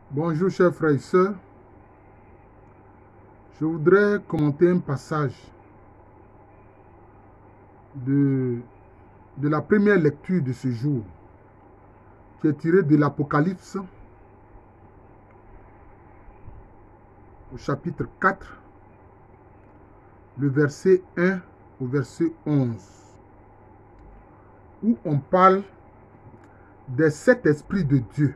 Bonjour chers frères et sœurs, je voudrais commenter un passage de la première lecture de ce jour qui est tiré de l'Apocalypse au chapitre 4, le verset 1 au verset 11, où on parle des 7 esprits de Dieu,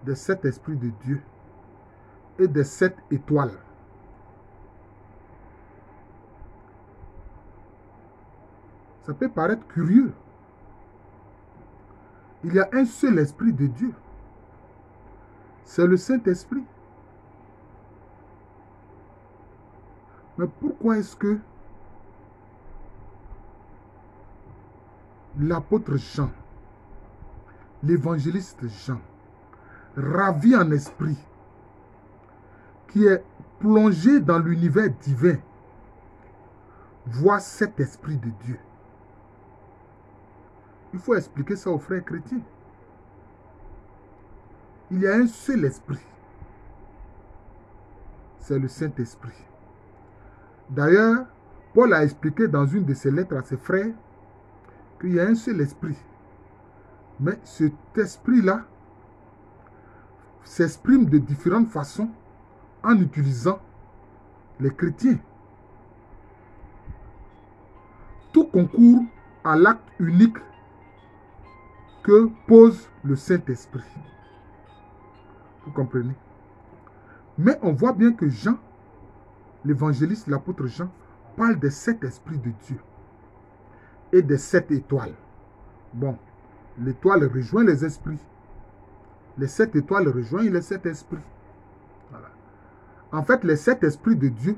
des 7 esprits de Dieu et des 7 étoiles. Ça peut paraître curieux. Il y a un seul esprit de Dieu. C'est le Saint-Esprit. Mais pourquoi est-ce que l'apôtre Jean, l'évangéliste Jean, ravi en esprit, qui est plongé dans l'univers divin, voit cet esprit de Dieu? Il faut expliquer ça aux frères chrétiens. Il y a un seul esprit. C'est le Saint-Esprit. D'ailleurs, Paul a expliqué dans une de ses lettres à ses frères qu'il y a un seul esprit. Mais cet esprit-là s'exprime de différentes façons en utilisant les chrétiens. Tout concourt à l'acte unique que pose le Saint-Esprit. Vous comprenez? Mais on voit bien que Jean, l'évangéliste, l'apôtre Jean, parle des 7 esprits de Dieu et des 7 étoiles. Bon, l'étoile rejoint les esprits. Les 7 étoiles rejoignent les 7 esprits. Voilà. En fait, les 7 esprits de Dieu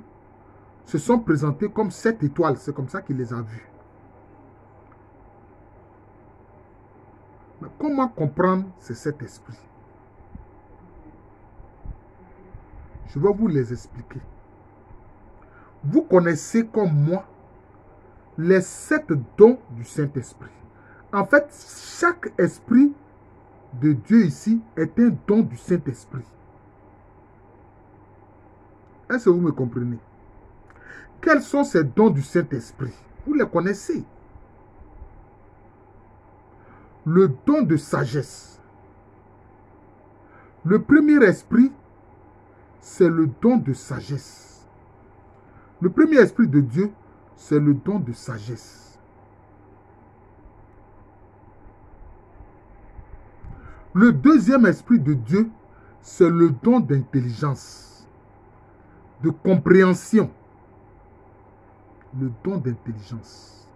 se sont présentés comme 7 étoiles. C'est comme ça qu'il les a vus. Mais comment comprendre ces 7 esprits? Je vais vous les expliquer. Vous connaissez comme moi les 7 dons du Saint-Esprit. En fait, chaque esprit de Dieu ici est un don du Saint-Esprit. Est-ce que vous me comprenez? Quels sont ces dons du Saint-Esprit? Vous les connaissez. Le don de sagesse. Le premier esprit, c'est le don de sagesse. Le premier esprit de Dieu, c'est le don de sagesse. Le deuxième esprit de Dieu, c'est le don d'intelligence, de compréhension. Le don d'intelligence.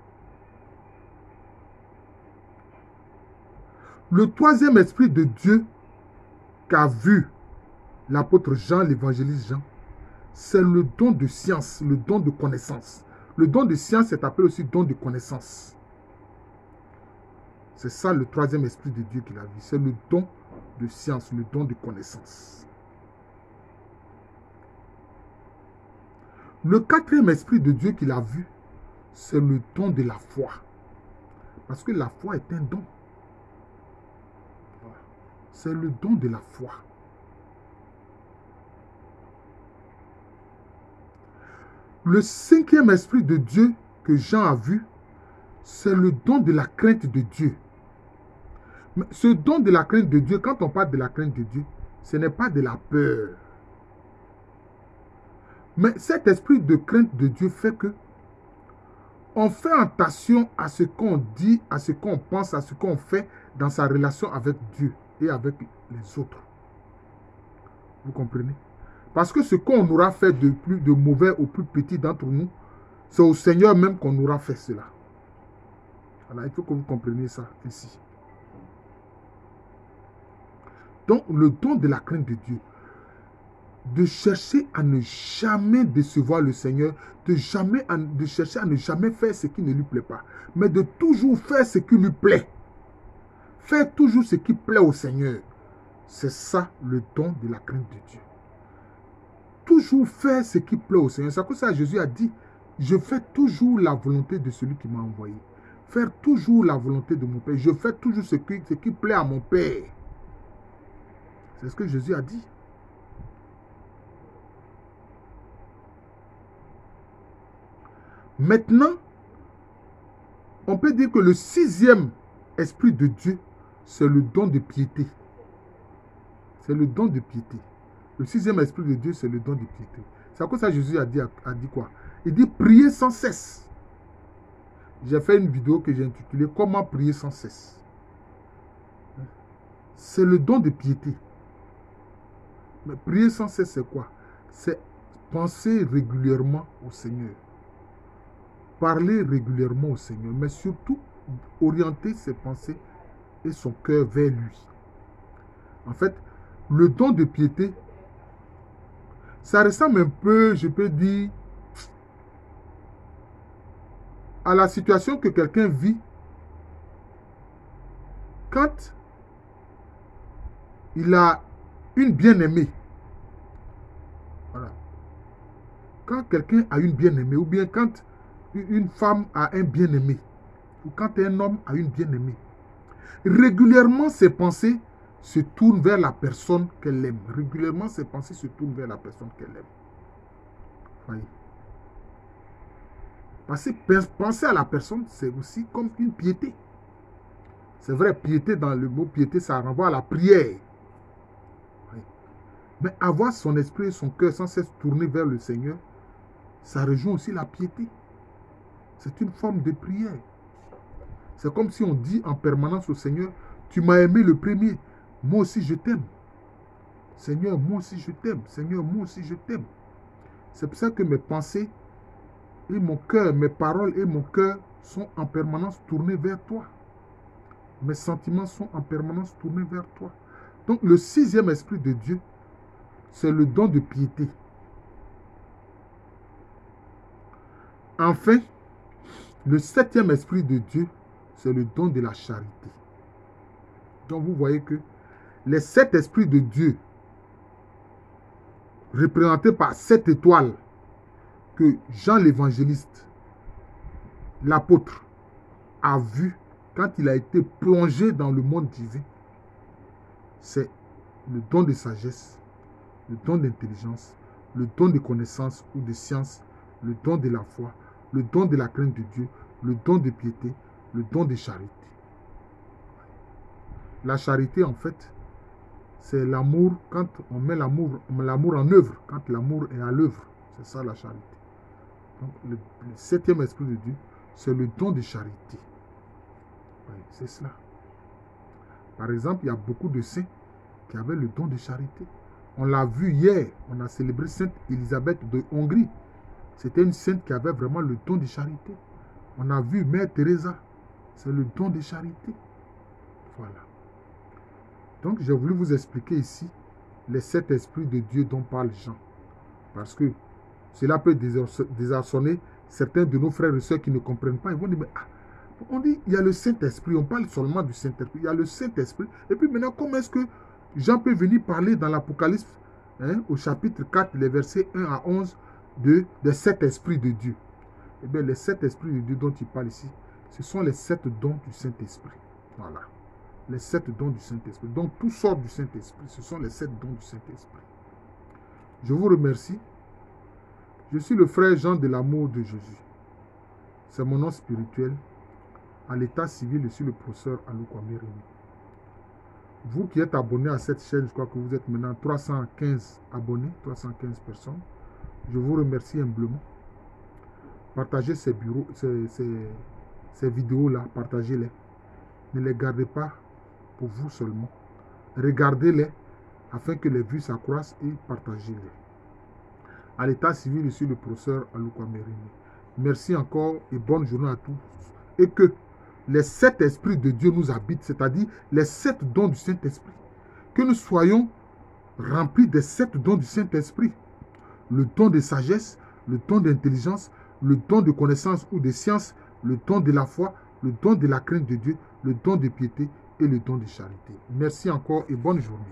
Le troisième esprit de Dieu qu'a vu l'apôtre Jean, l'évangéliste Jean, c'est le don de science, le don de connaissance. Le don de science est appelé aussi don de connaissance. C'est ça le troisième esprit de Dieu qu'il a vu. C'est le don de science, le don de connaissance. Le quatrième esprit de Dieu qu'il a vu, c'est le don de la foi. Parce que la foi est un don. C'est le don de la foi. Le cinquième esprit de Dieu que Jean a vu, c'est le don de la crainte de Dieu. Mais ce don de la crainte de Dieu, quand on parle de la crainte de Dieu, ce n'est pas de la peur. Mais cet esprit de crainte de Dieu fait que on fait attention à ce qu'on dit, à ce qu'on pense, à ce qu'on fait dans sa relation avec Dieu et avec les autres. Vous comprenez? Parce que ce qu'on aura fait de plus de mauvais au plus petit d'entre nous, c'est au Seigneur même qu'on aura fait cela. Alors, il faut que vous compreniez ça ici. Donc, le don de la crainte de Dieu, de chercher à ne jamais décevoir le Seigneur, de chercher à ne jamais faire ce qui ne lui plaît pas, mais de toujours faire ce qui lui plaît. Faire toujours ce qui plaît au Seigneur. C'est ça le don de la crainte de Dieu. Toujours faire ce qui plaît au Seigneur. C'est pour ça que Jésus a dit, je fais toujours la volonté de celui qui m'a envoyé. Faire toujours la volonté de mon Père. Je fais toujours ce qui plaît à mon Père. C'est ce que Jésus a dit. Maintenant, on peut dire que le 6e esprit de Dieu, c'est le don de piété. C'est le don de piété. Le 6e esprit de Dieu, c'est le don de piété. C'est à cause de ça que Jésus a dit quoi? Il dit prier sans cesse. J'ai fait une vidéo que j'ai intitulée Comment prier sans cesse. C'est le don de piété. Mais prier sans cesse, c'est quoi? C'est penser régulièrement au Seigneur. Parler régulièrement au Seigneur, mais surtout orienter ses pensées et son cœur vers lui. En fait, le don de piété, ça ressemble un peu, je peux dire, à la situation que quelqu'un vit quand il a une bien-aimée. Voilà. Quand quelqu'un a une bien-aimée, ou bien quand une femme a un bien-aimé, ou quand un homme a une bien-aimée, régulièrement ses pensées se tournent vers la personne qu'elle aime. Régulièrement ses pensées se tournent vers la personne qu'elle aime. Voyez. Penser à la personne, c'est aussi comme une piété. C'est vrai, piété, dans le mot piété, ça renvoie à la prière. Oui. Mais avoir son esprit et son cœur sans cesse tournés vers le Seigneur, ça rejoint aussi la piété. C'est une forme de prière. C'est comme si on dit en permanence au Seigneur, tu m'as aimé le premier, moi aussi je t'aime. Seigneur, moi aussi je t'aime. Seigneur, moi aussi je t'aime. C'est pour ça que mes pensées et mon cœur, mes paroles et mon cœur sont en permanence tournés vers toi. Mes sentiments sont en permanence tournés vers toi. Donc le 6e esprit de Dieu, c'est le don de piété. Enfin, le 7e esprit de Dieu, c'est le don de la charité. Donc vous voyez que les 7 esprits de Dieu, représentés par 7 étoiles, que Jean l'évangéliste, l'apôtre, a vu quand il a été plongé dans le monde divin, c'est le don de sagesse, le don d'intelligence, le don de connaissance ou de science, le don de la foi, le don de la crainte de Dieu, le don de piété, le don de charité. La charité, en fait, c'est l'amour, quand on met l'amour en œuvre, quand l'amour est à l'œuvre. C'est ça la charité. Donc, le 7e esprit de Dieu, c'est le don de charité. Oui, c'est cela. Par exemple, il y a beaucoup de saints qui avaient le don de charité. On l'a vu hier, on a célébré Sainte Élisabeth de Hongrie. C'était une sainte qui avait vraiment le don de charité. On a vu Mère Teresa, c'est le don de charité. Voilà. Donc, j'ai voulu vous expliquer ici les 7 esprits de Dieu dont parle Jean. Parce que cela peut désarçonner certains de nos frères et sœurs qui ne comprennent pas. Ils vont dire, mais on dit, il y a le Saint-Esprit, on parle seulement du Saint-Esprit. Il y a le Saint-Esprit. Et puis maintenant, comment est-ce que Jean peut venir parler dans l'Apocalypse, au chapitre 4, les versets 1 à 11, des 7 esprits de Dieu? Eh bien, les 7 esprits de Dieu dont il parle ici, ce sont les 7 dons du Saint-Esprit. Voilà. Les 7 dons du Saint-Esprit. Donc, tout sort du Saint-Esprit. Ce sont les 7 dons du Saint-Esprit. Je vous remercie. Je suis le frère Jean de l'amour de Jésus. C'est mon nom spirituel. À l'état civil, je suis le professeur Aloukwame Rémy. Vous qui êtes abonné à cette chaîne, je crois que vous êtes maintenant 315 abonnés, 315 personnes. Je vous remercie humblement. Partagez ces vidéos-là, partagez-les. Ne les gardez pas pour vous seulement. Regardez-les afin que les vues s'accroissent et partagez-les. À l'état civil, je suis le professeur Aloukwame Rémy. Merci encore et bonne journée à tous. Et que les 7 esprits de Dieu nous habitent, c'est-à-dire les 7 dons du Saint-Esprit. Que nous soyons remplis des 7 dons du Saint-Esprit. Le don de sagesse, le don d'intelligence, le don de connaissance ou de science, le don de la foi, le don de la crainte de Dieu, le don de piété et le don de charité. Merci encore et bonne journée.